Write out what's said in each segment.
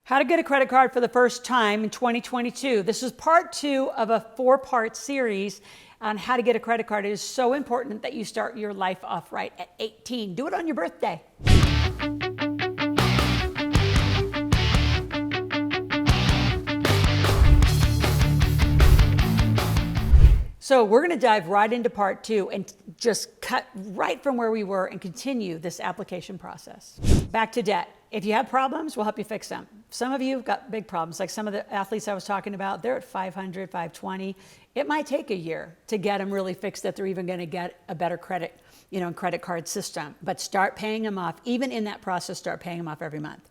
How to get a credit card for the first time in 2022. This is part 2 of a 4-part series on how to get a credit card. It is so important that you start your life off right at 18. Do it on your birthday. So we're going to dive right into part 2 and just cut right from where we were and continue this application process. Back to debt. If you have problems, we'll help you fix them. Some of you have got big problems, like some of the athletes I was talking about, they're at 500, 520. It might take a year to get them really fixed that they're even going to get a better credit, credit card system. But start paying them off. Even in that process, start paying them off every month.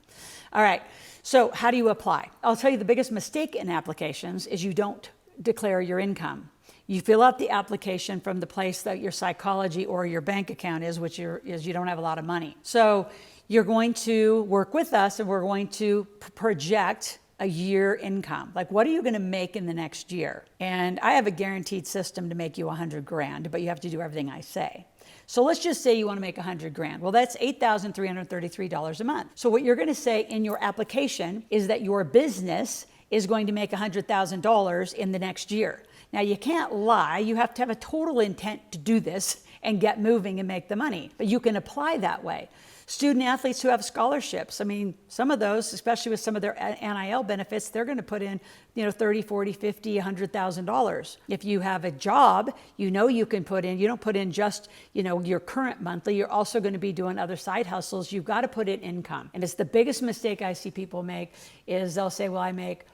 All right, so how do you apply? I'll tell you the biggest mistake in applications is you don't declare your income. You fill out the application from the place that your psychology or your bank account is, which is you don't have a lot of money. So you're going to work with us and we're going to project a year income. Like, what are you going to make in the next year? And I have a guaranteed system to make you 100 grand, but you have to do everything I say. So let's just say you want to make 100 grand. Well, that's $8,333 a month. So what you're going to say in your application is that your business is going to make $100,000 in the next year. Now, you can't lie. You have to have a total intent to do this and get moving and make the money. But you can apply that way. Student athletes who have scholarships, I mean, some of those, especially with some of their NIL benefits, they're going to put in, 30, 40, 50, $100,000. If you have a job, you can put in, you don't put in just, your current monthly, you're also going to be doing other side hustles. You've got to put in income. And it's the biggest mistake I see people make is they'll say, well, I make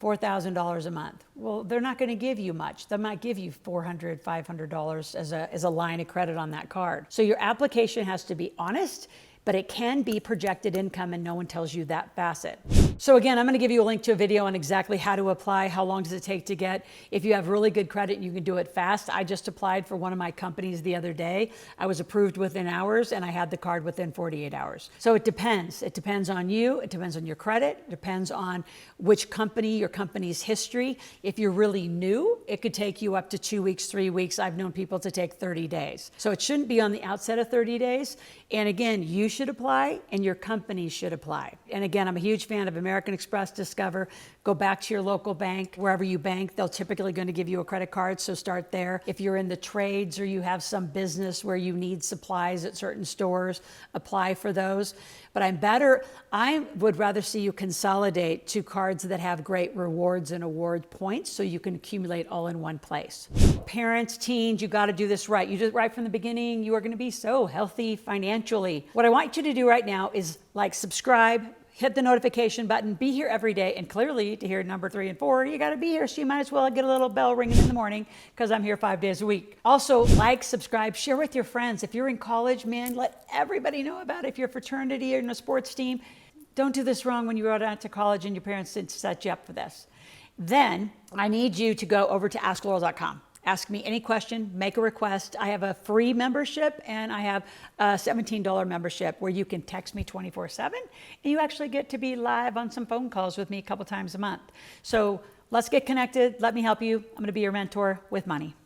$4,000 a month. Well, they're not going to give you much. They might give you $400, $500 as a line of credit on that card. So your application has to be honest, but it can be projected income and no one tells you that facet. So again, I'm going to give you a link to a video on exactly how to apply, how long does it take to get. If you have really good credit, you can do it fast. I just applied for one of my companies the other day. I was approved within hours and I had the card within 48 hours. So it depends. It depends on you. It depends on your credit. It depends on which company, your company's history. If you're really new, it could take you up to 2 weeks, 3 weeks. I've known people to take 30 days. So it shouldn't be on the outset of 30 days. And again, you should apply and your company should apply. And again, I'm a huge fan of American Express, Discover. Go back to your local bank, wherever you bank, they'll typically going to give you a credit card, so start there. If you're in the trades or you have some business where you need supplies at certain stores, apply for those. But I would rather see you consolidate to cards that have great rewards and award points so you can accumulate all in one place. Parents, teens, you got to do this right. You did it right from the beginning. You are going to be so healthy financially. What I want you to do right now is subscribe, hit the notification button, be here every day, and clearly to hear number 3 and 4, you got to be here, so you might as well get a little bell ringing in the morning because I'm here 5 days a week. Also, subscribe, share with your friends. If you're in college, man, let everybody know about it. If you're a fraternity or in a sports team, don't do this wrong when you go out to college and your parents didn't set you up for this. Then I need you to go over to askloral.com. Ask me any question, make a request. I have a free membership and I have a $17 membership where you can text me 24/7 and you actually get to be live on some phone calls with me a couple times a month. So let's get connected. Let me help you. I'm going to be your mentor with money.